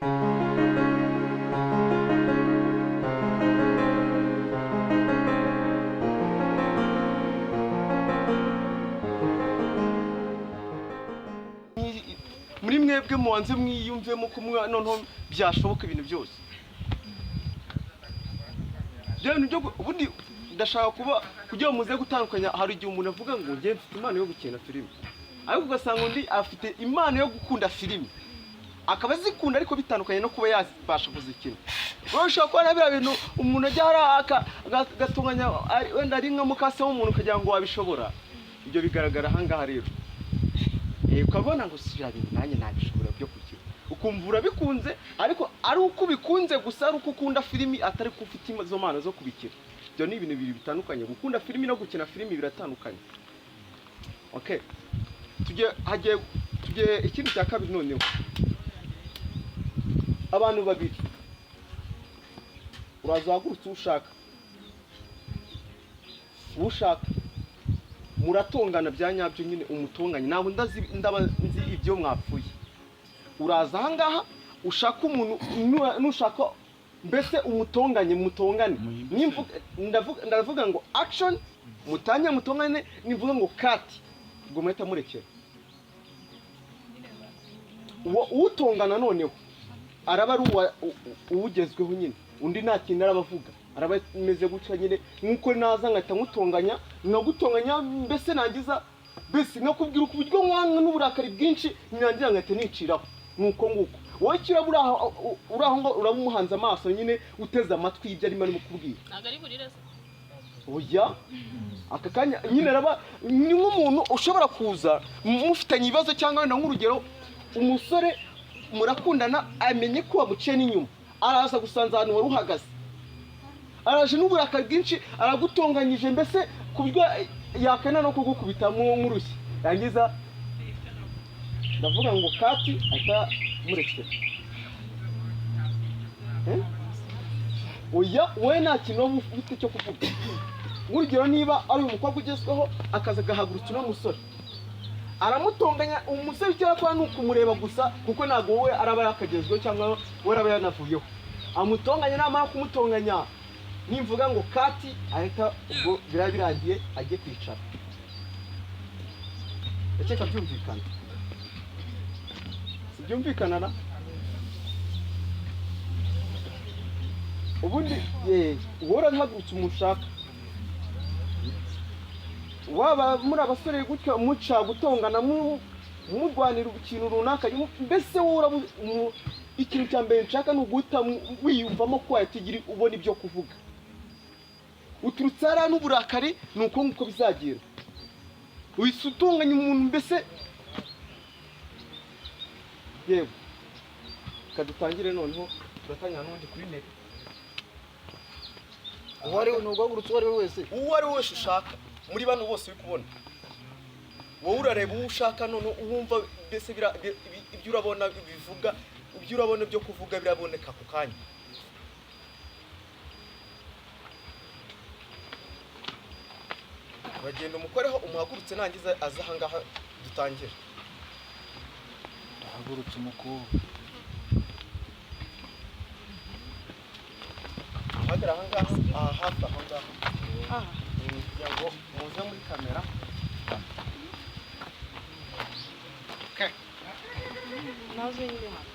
muri mwebwe mubanze mwiyumvemo ko noneho byashoboka ibintu byose. Ubundi ndashaka kugira muze gutandukanya. Hari igihe umuntu avuga ngo ngiye mfite impano yo gukina filime, ariko ugasanga undi afite impano yo gukunda filime, akaba azikunda ariko bitandukanye no kuba yabasha kuzikina. Wowe ushobora kubona biriya bintu umuntu ajya agatunganya wenda ari nka mukase w'umuntu ukagira ngo wabishobora. Ibyo bigaragara ahangaha rero. Ukabona ngo si bya bintu nanjye ntabishobora byo kugira, ukumva urabikunze ariko ari uko ubikunze gusa, ari uko ukunda filimi atari ko ufite izo mpano zo kubikira. Ibyo ni ibintu bibiri bitandukanye. Gukunda filimi no gukina filimi biratandukanye. Okay, tujye ikintu cya kabiri noneho. Abantu babiri urazagurutse ushaka muratongana bya nyabyo nyine, umutonganye ntabwo ndaba nzi ibyo mwapfuye. Uraza ahangaha ushaka umuntu nushaka mbese mutongane. Ndavuga ngo action, mutanya mutongane. Nivuga ngo cut, ubwo muhita murekera. Utongana noneho araba ari uwugezweho nyine, undi nta kintu arabavuga, araba meze gutya nyine. Nkuko naza ngahita nkutonganya, nkagutonganya mbese nangiza mbese nkakubwira uburyo nkwanga n'uburakari bwinshi, nyangira ngahita niciraho. Nuko nguko wowe kira uraho ngo urabumuhanze amaso nyine, uteze amatwi ibyo arimo mukubwira. Ntago ari burire se. Oya, aka kanya nyine araba ni nk'umuntu ushobora kuza mufitanye ibibazo, cyangwa wenda nk'urugero umusore murakundana amenye ko wamuciye n'inyuma, araza gusanza ahantu wari uhagaze, araje n'uburakari bwinshi aragutonganyije mbese ku buryo yakana no kugukubitamo nk'urushyi. Yangiza ndavuga ngo kati ahita murekera. Oya, wowe nta kintu waba ufite cyo kuvuga. Nk'urugero niba ari umukobwa ugezweho akaza agahagurutsa uno musore, aramutonganya. Umusore icyo yakora ni ukumureba gusa, kuko ntabwo wowe araba yakagezweho cyangwa we araba yanavuyeho. Amutonganya, namara kumutonganya nimvuga ngo kati ahita ubwo birangiye ajye kwicara. Eceka byumvikana? Byumvikana na? Ubundi wowe ntagurutse umushaka, waba muri abasore gutya muca gutongana murwanira ikintu runaka, mbese wowe ikintu cya mbere nshaka ni uguhita wiyumvamo ko wahita ubona ibyo kuvuga. Uturutse hariya n'uburakari, ni uko nguko bizagira. Uhise utunganya umuntu mbese. Yewe kadutangire noneho, turatanya n'undi kuri net. Uwo ari we ntugagurutse, uwo ari we wese, uwo ari we wese ushaka muri bano bose uri kubona. Wowe urareba uwo ushaka, none uwumva mbese ibyo urabona bivuga, ibyo urabona byo kuvuga biraboneka ku kanya. Bagenda umukoreho, umuhagurutse nangiza aza ahangaha dutangire. Hagurutse umukobwa. Hagara ahangaha, hafi ahangaha. Kugira ngo muze muri kamera. Okay. Nazo nyine hano.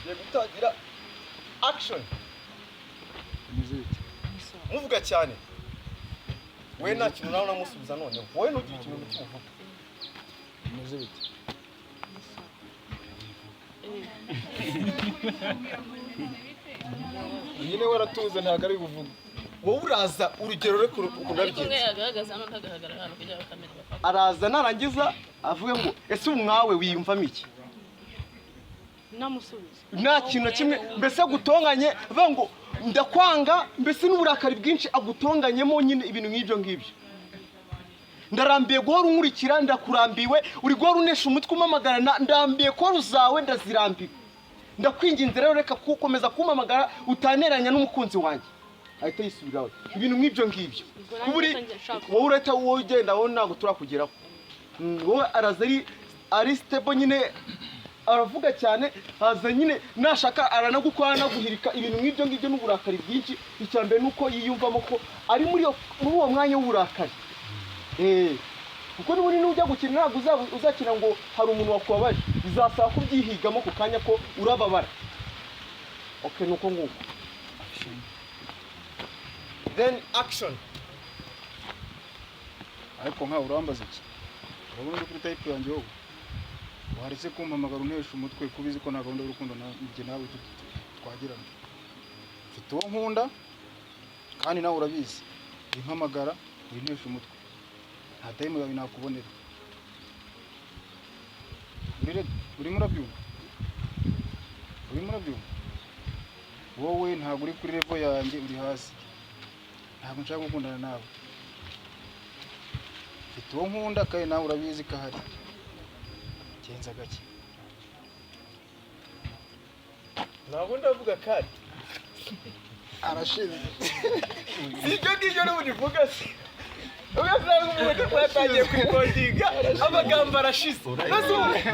Ye gutangira action. Muziki. Muvuga cyane. We nta kintu nawe namusubiza none. Wowe ntugire ikintu mukivuga. Muziki. Nyine waratuze ntago ari buvuga. Wowe uraza urugero reko ukunda Ariko bigenze. yagaragaza hano ntagaragara hano kugira ngo kamera bafate. Araza narangiza avuge ngo ese umwawe wiyumvamo iki? Namusubiza. Nta kintu na kimwe mbese gutonganye, avuga ngo ndakwanga, mbese n'uburakari bwinshi agutonganyemo nyine ibintu nk'ibyo ngibyo. Ndarambiye guhora unkurikira, ndakurambiwe, uri guhora unesha umutwe umamagarana, ndambiye ko ruzawe ndazirambiwe. Ndakwinginze rero reka kukomeza kumamagara utaneranya n'umukunzi wanjye. Ahita yisubiraho. Ibintu nk'ibyo ngibyo. Kuburi wowe ureta wowe ugenda wowe ntago turakugeraho. Wowe araza ari stable nyine aravuga cyane haza nyine nashaka aranagukora naguhirika ibintu nk'ibyo ngibyo n'uburakari bwinshi. Icya mbere nuko yiyumvamo ko ari muri uwo mwanya w'uburakari. Kuko n'ubundi nujya gukina ntabwo uzakina ngo hari umuntu wakubabaje, bizasaba kubyihigamo ku kanya ko urababara. Okay, nuko nguko. Then action. ariko nkawe urambaza iki? urabona uri kuri type yanjye wowe waretse kumpamagara untesha umutwe kubizi ko nta gahunda y'urukundo njye nawe twagirana. Mfite uwo nkunda kandi nawe urabizi, impamagara untesha umutwe nta time yawe nakubonera. urimo urabyumva? Wowe ntabwo uri kuri level yanjye, uri hasi. Ntabwo nshaka gukundana nawe. Mfite uwo nkunda kandi nawe urabizi ko ahari. Genza gake. Ntabwo ndavuga kandi Arashize. sibyo ngibyo n'ubundi vuga se. Ugasanga umuntu twatangiye kwikodinga amagambo arashize.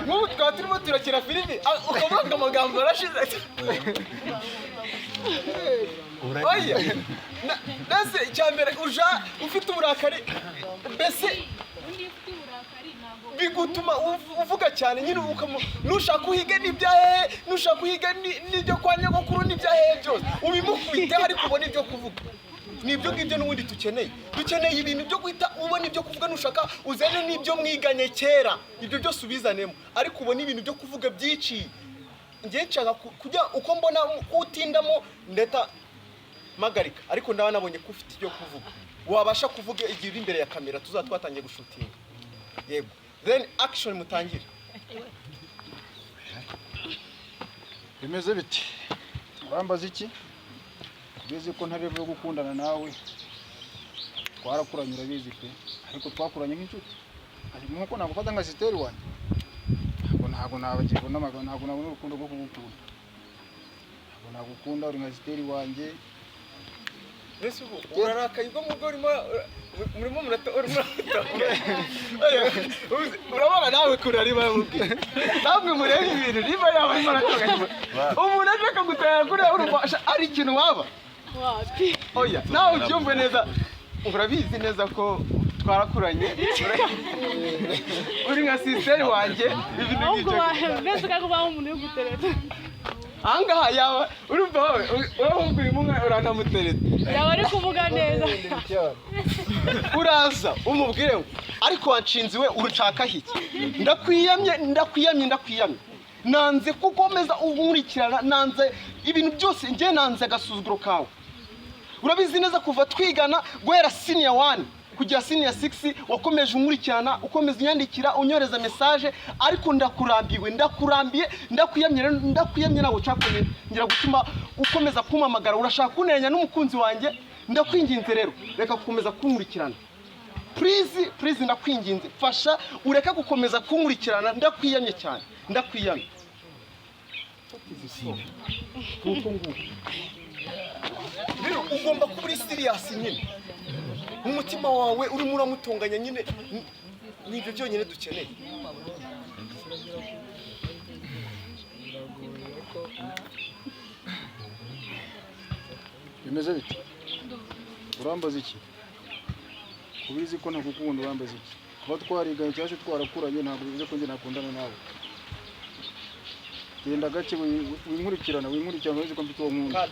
Nk'ubu twaba turimo turakina filimi ukavuga amagambo arashize. Oya nase icyambere uja ufite uburakari mbese bigutuma uvuga cyane nyine nushaka uhiga n'ibyahe, nushaka uhiga n'ibyo kwa nyogokuru n'ibyahe byose ubimukubite ariko ubona ibyo kuvuga. Nibyo ngibyo n'ubundi dukeneye ibintu byo guhita ubona ibyo kuvuga. Nushaka uzane n'ibyo mwiganye kera, ibyo byose ubizanemo, ariko ubona ibintu byo kuvuga byinshi. Ngiye nshaka kujya uko mbona utindamo ndeta magarika, ariko ndaba nabonye ko ufite ibyo kuvuga wabasha kuvuga igihe uri imbere ya kamera tuzatwatangiye gushutinga. Yego, then action mutangire. Bimeze biti? Urambaza iki? Bizi ko ntari byo gukundana nawe. Twarakuranye urabizi pe, ariko twakuranye nk'inshuti. Ariko nkuko nagufata nka sister wanjye. Ntabwo nabagirwa n'amagambo, ntabwo nabona urukundo rwo kugukunda. Ntabwo nagukunda, uri nka sister wanjye. Mbese ubu urarakaye ubwo mubwo urimo muratora. Urabona nawe kurari bamubwiye. Namwe murebe ibintu niba yawe arimo aratunganya. Umuntu ashaka gutaya kuri urumva ari ikintu waba. Wapi? Oya, nawe ubyumve neza. Urabizi neza ko twarakuranye. Uri nka sister wanjye ibintu Ahubwo mbese kakubaho umuntu yo gutereta. Angaha yawe urumva wowe uri mumwe uranamutereta. Yawe ari kuvuga neza. Uraza umubwire ngo ariko wanshinze we urucaka hiki. Ndakwiyamye. Nanze kukomeza unkurikirana, nanze ibintu byose ngiye, nanze agasuzuguro kawe. Urabizi neza kuva twigana guhera senior 1 kujya senior 6 wakomeje unkurikirana, ukomeza unyandikira, unyoreza message, ariko ndakwiyamye nawe cyakomeye ngira gutuma ukomeza kumpamagara. Urashaka kunenya n'umukunzi wanjye, ndakwinginze rero reka gukomeza kunkurikirana. Please ndakwinginze fasha ureka gukomeza kunkurikirana, ndakwiyamye cyane, ndakwiyamye. Rero ugomba kuba uri serious nyine. Umutima wawe urimo uramutunganya nyine, nibyo byonyine dukeneye. Bimeze biti? Urambaza iki? Kubizi ko ntakukunda urambaza iki? Kuba twariganye cyangwa twarakuranye ntabwo bivuze ko njye nakundana nawe. Genda gake winkurikirana uzi ko mfite uwo nkunda.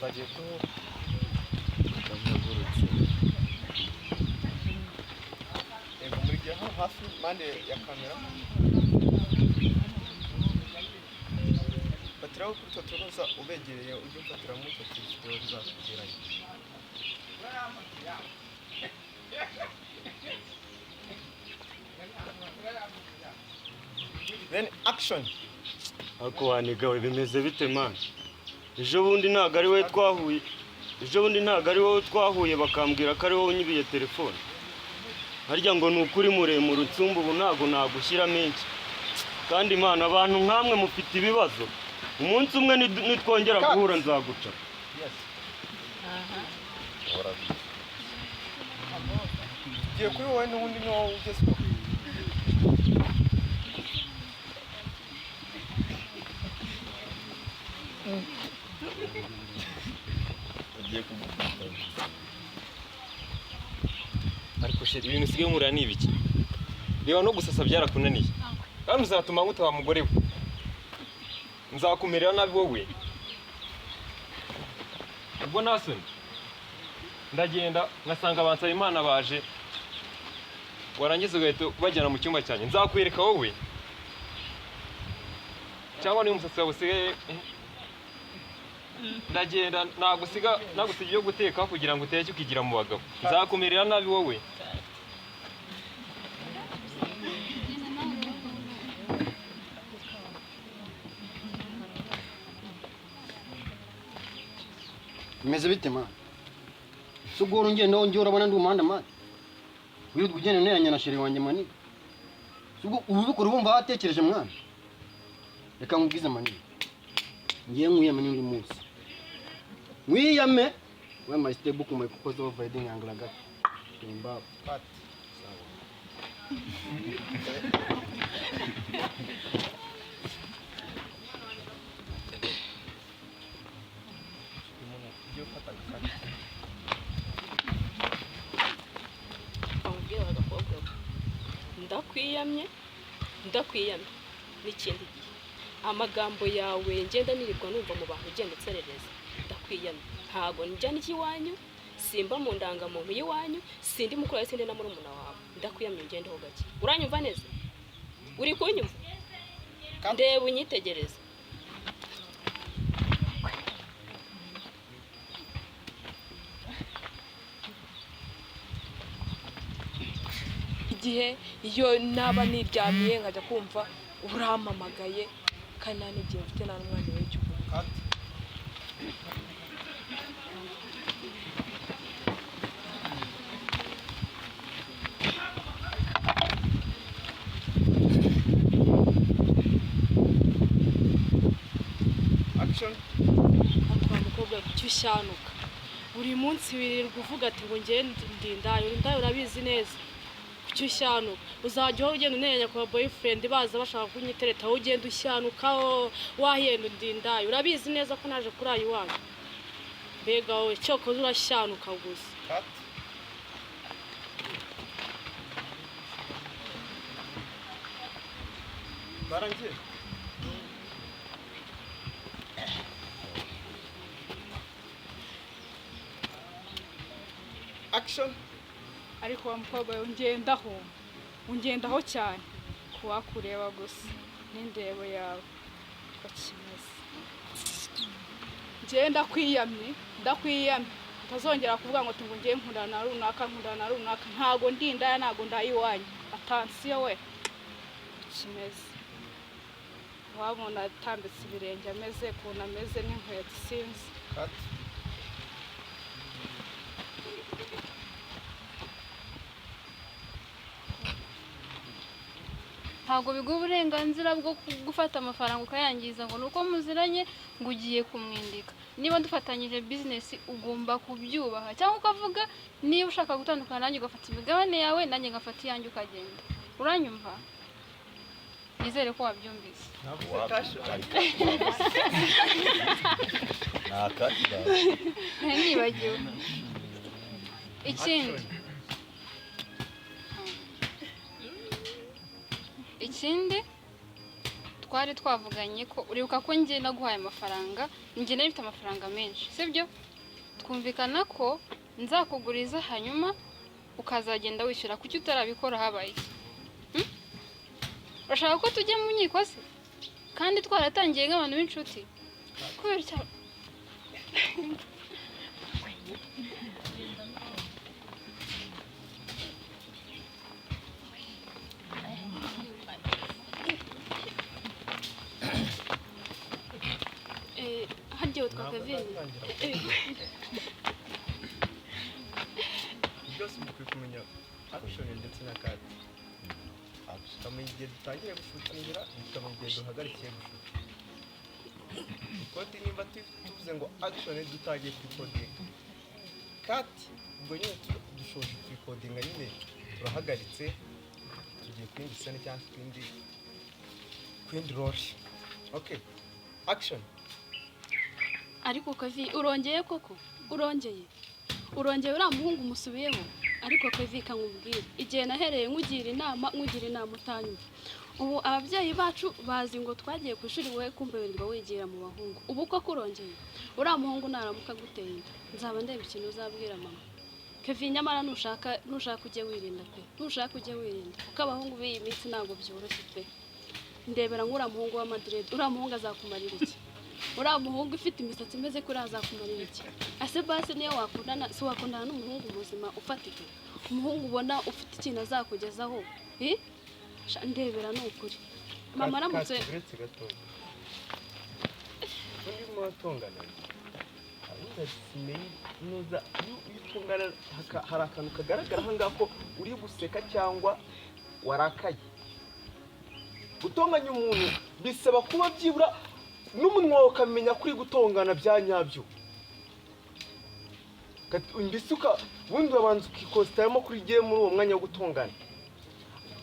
Bagiye ko muri gihe hafi mande ya kamera batiraho kuri totonoza ubegereye ujye ufatira mu video bizakugeranye. Then action. Ako wanigawe bimeze bite man? Ejo bundi ntago ari wowe twahuye bakambwira ko ari wowe unyibiye telefone. Harya ngo nukuri muremure utsumba ubu ntago nagushyira menshi. Kandi Imana abantu nkamwe mufite ibibazo. Umunsi umwe nitwongera guhura nzaguca. Giye kuri wowe n'ubundi no ugezweho. agiye kumufata ariko shit ibintu usigaye murira ni ibiki reba no gusasa byarakunaniye kandi uzatuma nguta wa mugore we nzakumerera nabi wowe ubwo nasoni ndagenda ngasanga abansaba Imana baje warangiza ugahita bajyana mu cyumba cyanjye nzakwereka wowe cyangwa niba umusatsi wawe usigaye ndagenda nagusiga ibyo guteka kugira ngo uteke ukigira mu bagabo nzakumerera nabi wowe Bimeze bite man? Sugora ungenda wonje urabona ndi umuhanda man. Wirirwa ugenda neranya na shere wanjye mani. Sugo ubikora wumva hatekereje mwana. Reka nkubwize mani. Ngiye nkuyame n'undi munsi. Mwiyame we my stay book my purpose of riding anglaga. Timba pat. ndakwiyamye n'ikindi gihe amagambo yawe ngenda nirirwa numva mu bantu ugenda utserereza ndakwiyamye ntago njya n'ikiwanyu simba mu ndangamuntu y'iwanyu sindi mukuru wawe sindi na murumuna wawe ndakwiyamye ngendeho gake uranyumva neza uri kunyumva ndeba unyitegereza igihe iyo naba niryamiye nkajya kumva urampamagaye kandi nta n'igihe mfite nta n'umwanya w'icyo uvuga. Action. Akwa mukobwa kuki ushyanuka buri munsi wirirwa uvuga ati ngo ngende ndindayo urabizi neza kuki ushyanuka uzajya aho ugenda uneranya kwa boyfriend baza bashaka kunyitereta aho ugenda ushyanukaho wahenda ndindayo urabizi neza ko naje kuri ayi wanyu mbega wowe cyokoze urashyanuka gusa. Barangiye. Action. ariko wa mukobwa ungendaho cyane kuwakureba gusa n'indebo yawe ko kimeze ngenda kwiyamye utazongera kuvuga ngo tungu ngiye nkundana na runaka ntago ndindaya ntago ndayiwanyu atansiyo we kimeze wabona atambitse ibirenge ameze kuntu ameze n'inkweto sinzi ntabwo biguha uburenganzira bwo gufata amafaranga ukayangiza ngo nuko muziranye ngo ugiye kumwindika. Niba dufatanyije business ugomba kubyubaha cyangwa ukavuga niba ushaka gutandukana nanjye ugafata imigabane yawe nanjye ngafata iyanjye ukagenda. Uranyumva? Nizere ko wabyumvise. Nibagiwe. Ikindi twari twavuganye ko uribuka ko njye naguhaye amafaranga njye nari mfite amafaranga menshi sibyo twumvikana ko nzakuguriza hanyuma ukazagenda wishyura kuki utarabikora habaye urashaka ko tujya mu nkiko se kandi twaratangiye nk'abantu b'inshuti kubera icyo harya witwa Kevin byose mukwiye kumenya action ndetse na kadi tukamenya igihe dutangiye gushutingira tukamenya igihe duhagarikiye gushutinga ikoti nimba tuvuze ngo action dutangiye kurikodinga kati ubwo nyine dushoje kurikodinga nyine turahagaritse tugiye kwindi sene cyangwa kwindi role okay action ariko kavi urongeye koko urongeye uriya muhungu umusubiyeho ariko kavi kankubwire igihe nahereye nkugira inama utanyumva ubu ababyeyi bacu bazi ngo twagiye ku ishuri wowe kumbe wirirwa wigira mu bahungu ubu koko urongeye uriya muhungu naramuka guteye inda nzaba ndeba ikintu uzabwira mama kavi nyamara nushaka ujye wirinda pe nushaka ujye wirinda kuko abahungu b'iyi minsi ntabwo byoroshye pe ndebera nk'uriya muhungu wa Madrid uriya muhungu azakumarira iki uriya muhungu ufite imisatsi imeze kuri azakumarira iki ase basi niyo wakundana n'umuhungu muzima ufatika umuhungu ubona ufite ikintu azakugezaho ndebera ni ukuri mama aramutse uretse gatoya undi mwatongana ahubwo simenye nuza iyo utungana hari akantu kagaragara aha ngaho ko uri guseka cyangwa warakaye gutonganya umuntu bisaba kuba byibura n'umunwa ukamenya kuri gutongana bya nyabyo mbese ubundi urabanza ukikositamo kuri giye muri uwo mwanya wo gutongana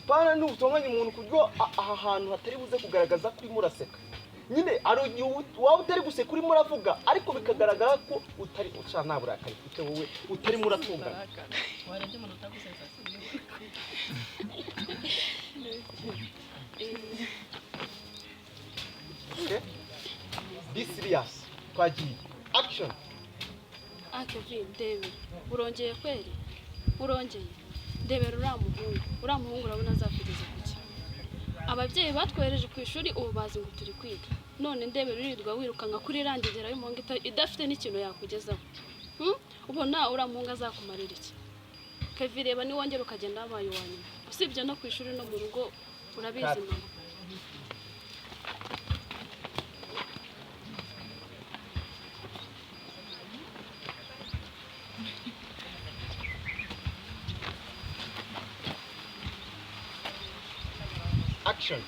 pana n'ubutonganya umuntu ku buryo aha hantu hatari buze kugaragaza ko urimo uraseka nyine ari igihe waba utari guseka urimo uravuga ariko bikagaragara ko utari uca nta burakari ufite wowe utarimo uratongana warebye umuntu utagusetsa be serious twagiye action Kevin ndebe urongeye kweri urongeye ndebera uriya muhungu urabona azakugeza kuki ababyeyi batwohereje ku ishuri ubu bazi ngo turi kwiga none ndebera urirwa wirukanka kuri irangigera y'umuhungu idafite n'ikintu yakugezaho ubona uriya muhungu azakumarira iki Kevin reba niwongera ukagenda wabaye uwa nyuma usibye no ku ishuri no mu rugo urabizi mama action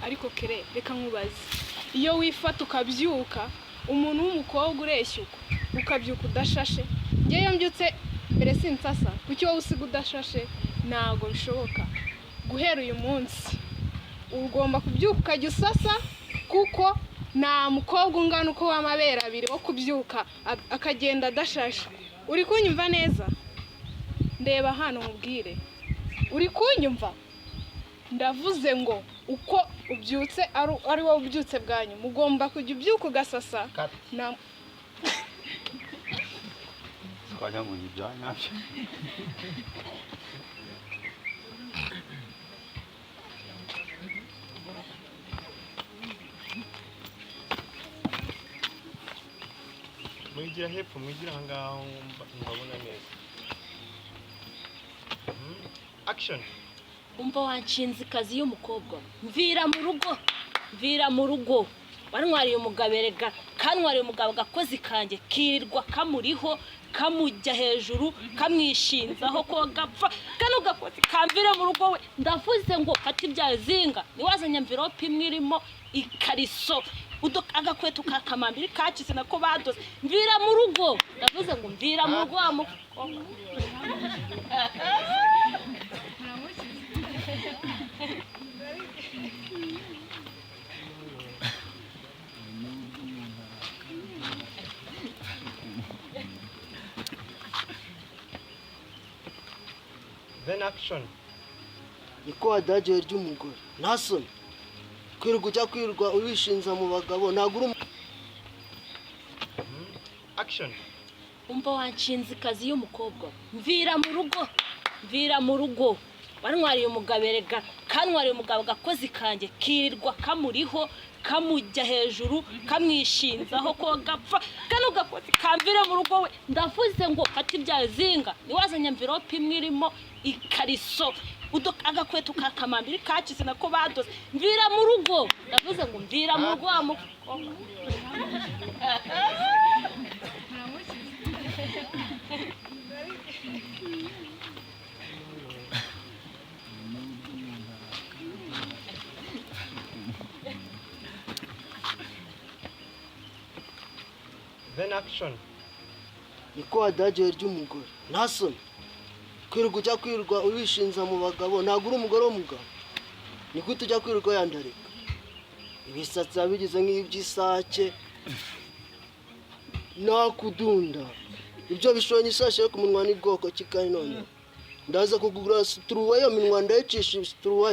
ariko kere reka nkubaze iyo wifata ukabyuka umuntu w'umukobwa ureshya ukabyuka udashashe ngeyo mbyutse mbere sinsasa kuki wowe usiga udashashe ntago bishoboka guhera uyu munsi ugomba kubyuka ukajya usasa kuko nta mukobwa ungana uko w'amabere abiri wo kubyuka akagenda adashashe uri kunyumva neza ndeba hano nkubwire uri kunyumva ndavuze ngo uko ubyutse ari wowe ubyutse bwanyu mugomba kujya ubyuka ugasasa twajya ngo ni bya nyabyo mwigira hepfo mwigira aha ngaho mbabona neza action umva wanshinze ikazi y'umukobwa mvira mu rugo warwariye umugaberega kanwariye umugabo gakozi kanjye kirirwa kamuriho kamujya hejuru kamwishinzaho ko gapfa kano gakozi kamvira mu rugo we ndavuze ngo fata ibyaye zinga niwazanye envelope imwe irimo ikariso agakweto kakamambiri kakize nako badoze mvira mu rugo ndavuze ngo mvira mu rugo wa mukobwa then action niko adagiye ry'umugore ntasoni kwirirwa ujya kwirirwa urishinza mu bagabo ntabwo uri action umva wanshinze ikazi y'umukobwa mvira mu rugo warwariye umugaberega kanwariye umugabo gakozi kanjye kirirwa kamuriho kamujya hejuru kamwishinzaho ko gapfa kano gakozi kamvira mu rugo we ndavuze ngo fata ibyaye zinga niwazanye envelope imwe irimo ikariso agakweto kakamambiri kakize nako badoze mvira mu rugo ndavuze ngo mvira mu rugo wa mukobwa then action niko adagiye ry'umugore ntasoni kwirirwa ujya kwirirwa urishinza mu bagabo ntabwo uri umugore w'umugabo niko tujya kwirirwa yandarika ibisatsi yabigize nk'iby'isake nakudunda ibyo bishonye isashi yo ku munwa ni bwoko kikayi none ndaza kugura struwa yo minwa ndayicisha struwa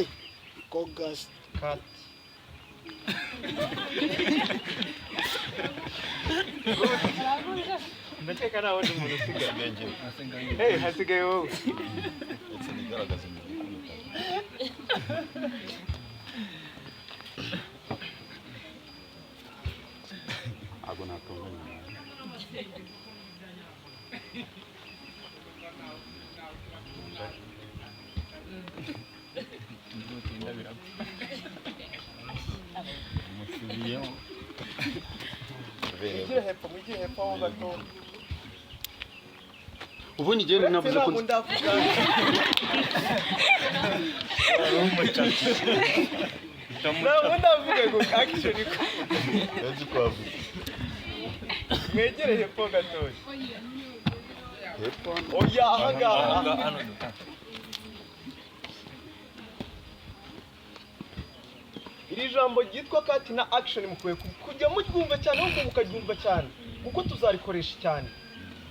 kogas cut ndakeka nawe ndi umuntu usigaye hasigaye wowe ntabwo natunganya mwigiye hepfo aho gato ubundi igenda navuze ko ntabwo ndavuga ngo action ko yazi kwavuga mwegere hepfo gatoya hepfo oya ahangaha iri jambo ryitwa kati na action mukwiye kujya muryumva cyane ahubwo mukaryumva cyane kuko tuzarikoresha cyane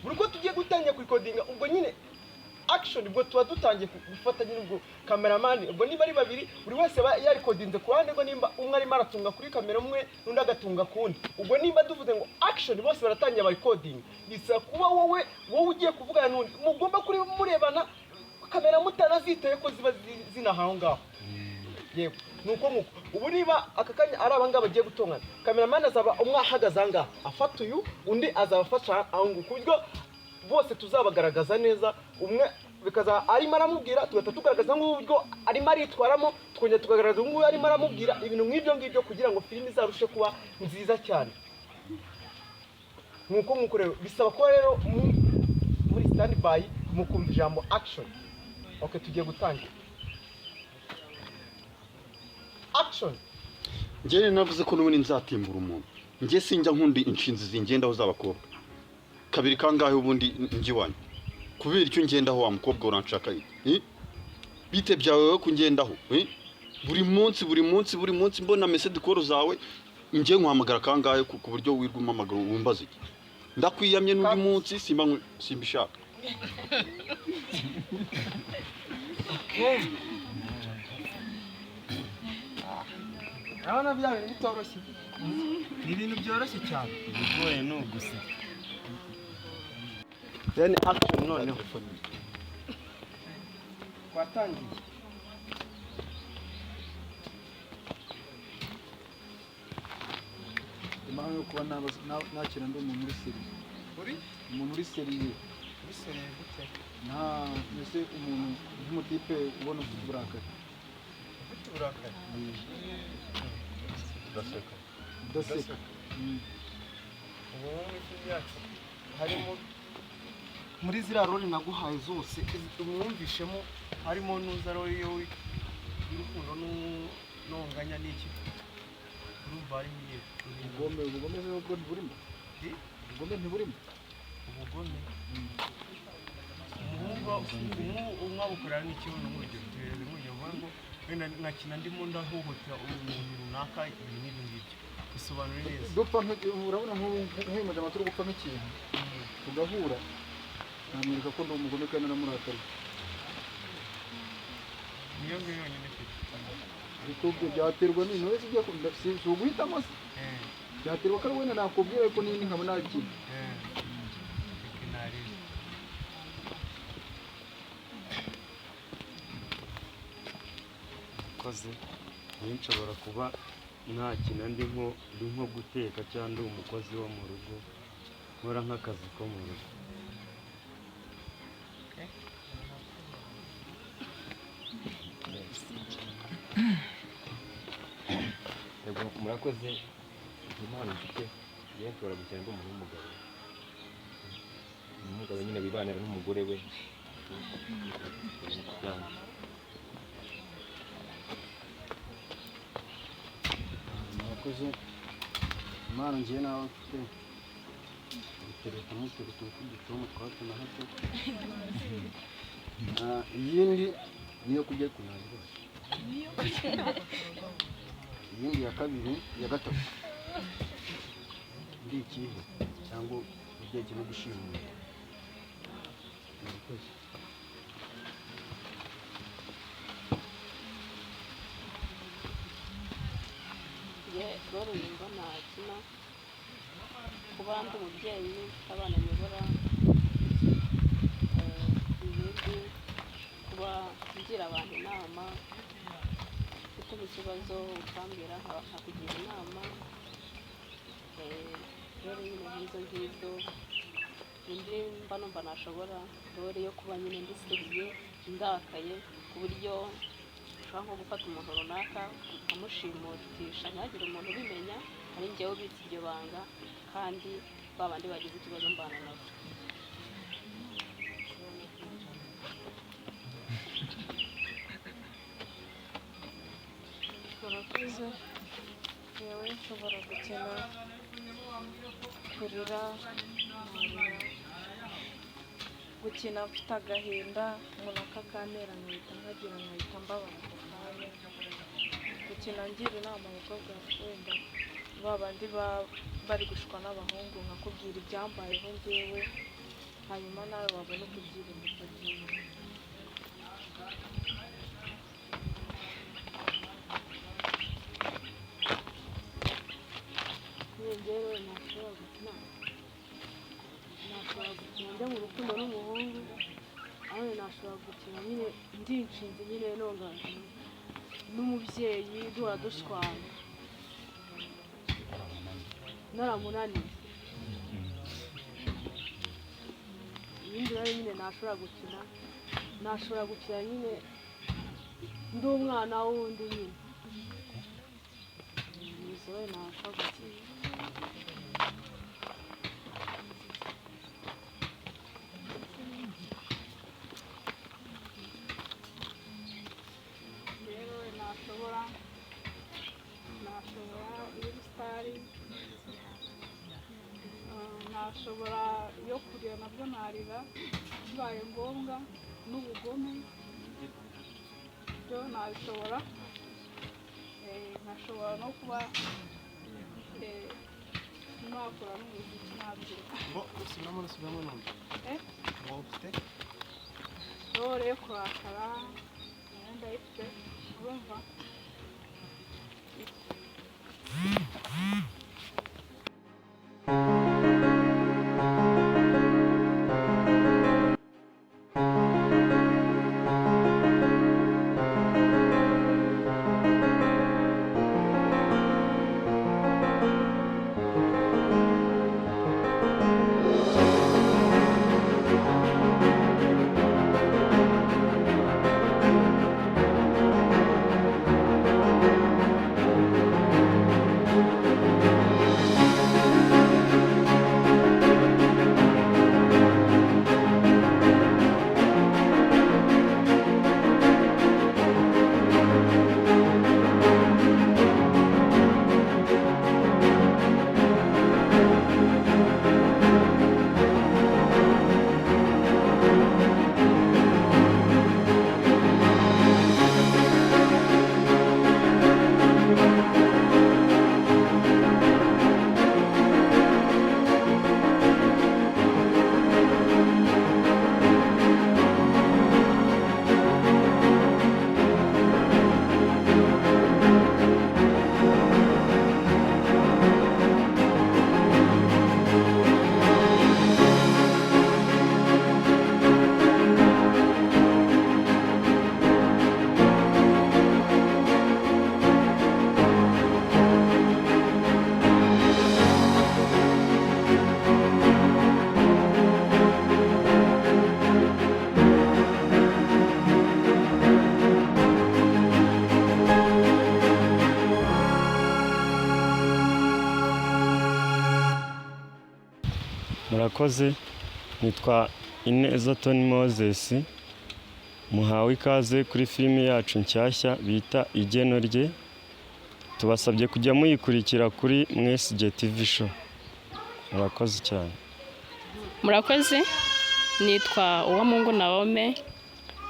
buri ko tugiye gutangira kurikodinga ubwo nyine action ubwo tuba dutangiye gufata nyine ubwo cameraman ubwo niba ari babiri buri wese yarikodinze ku ruhande rwo nimba umwe arimo aratunga kuri kamera umwe n'undi agatunga kundi ubwo nimba duvuze ngo action bose baratangira barikodinga bisa kuba wowe ugiye kuvugana n'undi mugomba kuri murebana kamera mutanazitaye ko ziba zinahaho ngaho yego nuko ubu niba aka kanya ari abangaba bagiye gutongana cameraman azaba umwe ahagaze ahangaha afata uyu undi azabafasha aho ngo ku buryo bose tuzabagaragaza neza umwe bikaza arimo aramubwira tugahita tugaragaza nk'uburyo arimo aritwaramo twongera tukagaragaza nk'uburyo arimo aramubwira ibintu nk'ibyo ngibyo kugira ngo filime izarushe kuba nziza cyane nk'uko rero bisaba kuba rero muri stand by mukumva ijambo action okay tugiye gutangira action njye navuze ko n'ubundi nzatimbura umuntu njye sinjya nkundi inshinzi zingendaho z'abakobwa kabiri kangahe ubundi ngiwanyu kubera icyo ngendaho wa mukobwa uranshaka bite byawe wowe kungendaho buri munsi mbona message call zawe njye nkuhamagara kangahe ku buryo wirwa umamagara wumbaze iki ndakwiyamye n'undi munsi simbishaka Abana byawe bitoroshye ni ibintu byoroshye cyane bigoye ni ugusa then action noneho watangiye impamvu yo kuba nakira ndi umuntu uri seriye umuntu uri seriye gute nta mbese umuntu nk'umutipe ubona ufite uburakari udaseka ubu yacu harimo muri ziriya roli naguhaye zose umwumvishemo harimo n'uza roli y'urukundo n'unganya n'iki urumva harimo iye ubugome nubwo ntiburimo ubugome ntiburimo ubugome umuhungu umwabukorera n'ikibuno nk'urugero tuhereze nk'urugero ngo wenda nkakina ndimo ndahohotera umuntu runaka ibintu n'ibyo ngibyo bisobanura neza dupfa urabona nk'uyu amatwi uri gupfa nk'ikintu tugahura namwereka ko ndi umugome kandi namurakariye niyo ngiyo yonyine mfite ariko ibyo byaterwa n'ibintu wese ugiye si uguhitamo se byaterwa ko wenda nakubwira ko n'indi nkaba nakina koze niyo nshobora kuba ntakina ndi nko guteka cyangwa ndi umukozi wo mu rugo nkora nk'akazi ko mu rugo yego murakoze impano mfite yewe nshobora gukina ndi umuntu w'umugabo umugabo nyine wibanira n'umugore we murakoze impano ngiye nawe mfite utereka mutereka tw'uducuma twa hato na hato iyindi niyo kujya kunara rwose iyindi ya kabiri ya gatatu ndi ikihe cyangwa kijya kiba gushimira. Murakoze. rero nimba ntakina kuba ndi umubyeyi abana nyobora ibindi kuba ngira abantu inama ufite ikibazo ukambwira nkakugira inama rero nyine nk'izo ngizo indi mba numva nashobora rero yo kuba nyine ndiseriye ndakaye ku buryo ushobora nko gufata umuntu runaka ukamushimutisha ntihagire umuntu ubimenya ari njyewe ubitse iryo banga kandi ba bandi bagize ikibazo mbana nabo. murakoze yewe nshobora gukina kurira gukina mfite agahinda umuntu akakanera nkahita nkagira nkahita mbabara ako kanya gukina ngira inama abakobwa wenda ba bandi bari gushwa n'abahungu nkakubwira ibyambayeho njyewe hanyuma nawe wabona ukugira umukagira. njyewe ntashobora gukina njya mu rukundo n'umuhungu aho ntashobora gukina nyine ndinshinze nyine nongana n'umubyeyi duhora dushwana naramunaniye ibindi rero nyine ntashobora gukina nyine ndi umwana wundi nyine we ntashobora gukina. nashobora yo kurira nabyo narira bibaye ngombwa n'ubugome byo nabishobora nkashobora no kuba nakora n'umuziki nabyina usubiramo numva ngo ufite rore yo kurakara ndayifite urumva. murakoze nitwa Ineza Tony Moses muhawe ikaze kuri filime yacu nshyashya bita Igeno rye tubasabye kujya muyikurikira kuri Mwesige TV show. Murakoze cyane. Murakoze nitwa Uwamungu Naome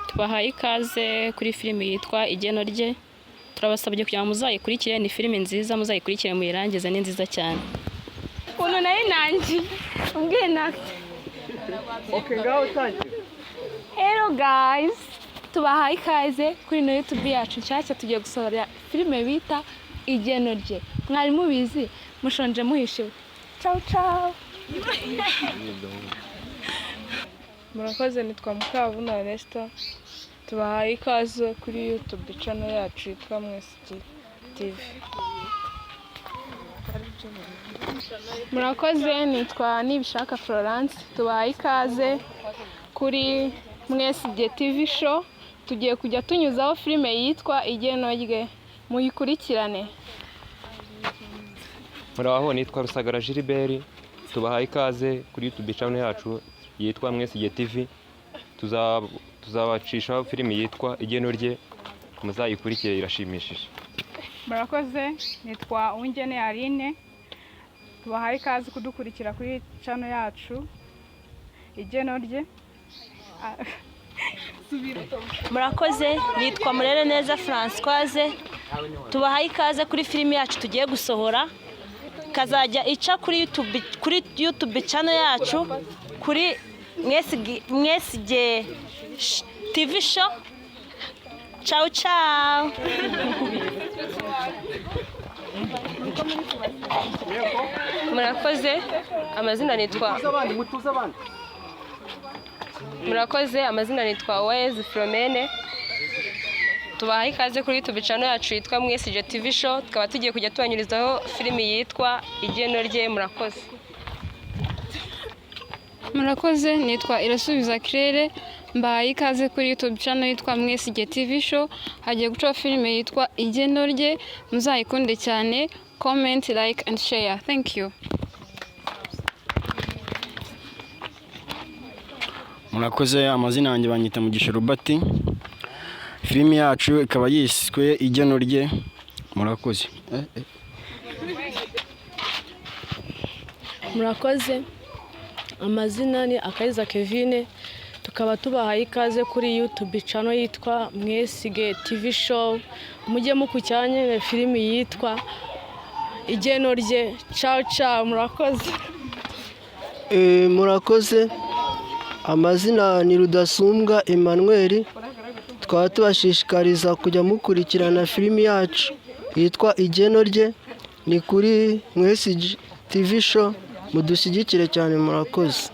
tubahaye ikaze kuri filime yitwa Igeno rye turabasabye kugira ngo muzayikurikire ni filime nziza muzayikurikire muyirangize ni nziza cyane. ukuntu nari nangiye ubwina. Okay, ngaho tangira. Hello guys, tubahaye ikaze kuri no YouTube yacu nshyashya tugiye gusohora filime bita Igeno rye. Mwari mubizi mushonje muhishiwe. Ciao ciao. Murakoze, nitwa Mukavuna Resta. Tubahaye ikaze kuri YouTube channel yacu yitwa Mwesige TV. Murakoze, nitwa Nibishaka Florence. Tubahaye ikaze kuri Mwesige TV show. Tugiye kujya tunyuzaho filime yitwa Igeno rye. Muyikurikirane. Muraho, nitwa Rusagara Gilbert. Tubahaye ikaze kuri YouTube channel yacu yitwa Mwesige TV. Tuzabacishaho filime yitwa Igeno rye, muzayikurikire, irashimishije. Murakoze, nitwa Ungene Aline. Tubahaye ikaze kudukurikira kuri channel yacu Igeno rye. Murakoze, nitwa Murere Neza Françoise. Tubahaye ikaze kuri filime yacu tugiye gusohora, kazajya ica kuri YouTube channel yacu kuri Mwesige TV show. Ciao ciao. Murakoze, amazina nitwa Uwayezu Philomene. Tubahaye ikaze kuri YouTube channel yacu yitwa Mwesige TV show. Tukaba tugiye kujya tubanyurizaho filime yitwa Igeno rye. Murakoze. Murakoze, nitwa Irasubiza Claire. Mbahaye ikaze kuri YouTube channel yitwa Mwesige TV show. Hagiye guca filime yitwa Igeno rye. Muzayikunde cyane. Comment, like and share. Thank you. Murakoze, amazina yanjye banyita Mugisha Robert. Filime yacu ikaba yiswe Igeno rye. Murakoze. Murakoze, amazina ni Akayiza Kevine. Tukaba tubahaye ikaze kuri YouTube channel yitwa Mwesige TV show. Mujye mukucyanye filime yitwa Igeno rye. Ciao ciao. Murakoze. Murakoze, amazina ni Rudasumbwa Emmanuel. Tukaba tubashishikariza kujya mukurikirana filime yacu yitwa Igeno rye, ni kuri Mwesige TV show. Mudushyigikire cyane. Murakoze.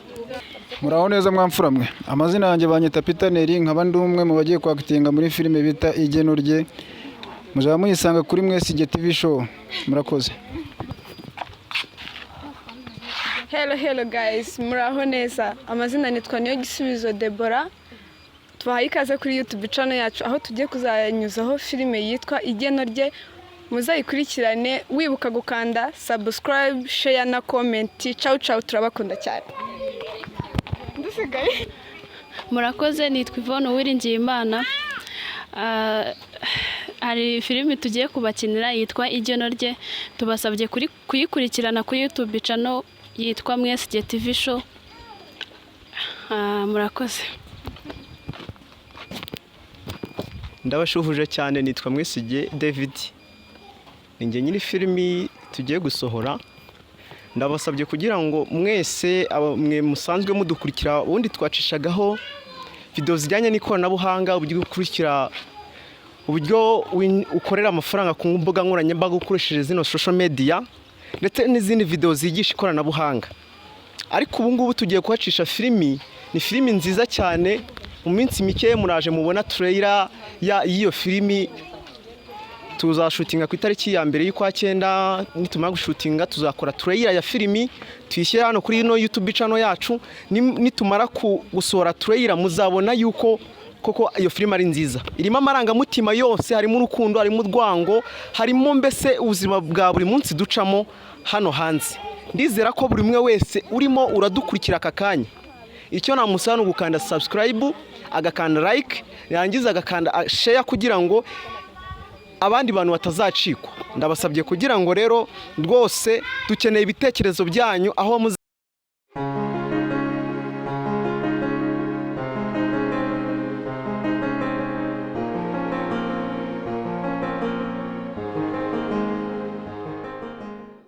Muraho neza mwamfura mwe. Amazina yanjye banyita Peter Neri, nkaba ndi umwe mu bagiye kwakitinga muri filime bita Igeno rye. Muzaba muyisanga kuri Mwesige TV show. Murakoze. Hello guys, muraho neza. Amazina nitwa Niyo Gisubizo Deborah. Tubahaye ikaze kuri YouTube channel yacu aho tugiye kuzanyuzaho filime yitwa Igeno rye. Muzayikurikirane wibuka gukanda subscribe, share na comment. Ciao ciao, turabakunda cyane. Dusigaye. Murakoze, nitwa Yvonne Uwiringiyimana. Hari filime tugiye kubakinira yitwa Igeno rye. Tubasabye kuyikurikirana kuri YouTube channel yitwa Mwesige TV show. Murakoze. Ndabashuhuje cyane, nitwa Mwesige David. Ninjye nyiri filimi tugiye gusohora. Ndabasabye kugira ngo mwese mwe musanzwe mudukurikira, ubundi twacishagaho video zijyanye n'ikoranabuhanga, uburyo ukurikira, uburyo ukorera amafaranga ku mbuga nkoranyambaga ukoresheje zino social media, ndetse n'izindi video zigisha ikoranabuhanga. Ariko ubu ngubu tugiye kuhacisha filimi. Ni filimi nziza cyane. Mu minsi mike muraje mubona trailer y'iyo filimi. Tuzashutinga ku itariki ya mbere y'ukwa 9. Nitumara gushutinga tuzakora trailer ya filimi tuyishyira hano kuri no YouTube channel yacu. Nitumara gusohora trailer muzabona yuko koko iyo filimi ari nziza. Irimo amarangamutima yose, harimo urukundo, harimo urwango, harimo mbese ubuzima bwa buri munsi ducamo hano hanze. Ndizera ko buri umwe wese urimo uradukurikira aka kanya, icyo namusaba no gukanda subscribe, agakanda like, yangiza agakanda share kugira ngo abandi bantu batazacikwa. Ndabasabye kugira ngo rero rwose dukeneye ibitekerezo byanyu aho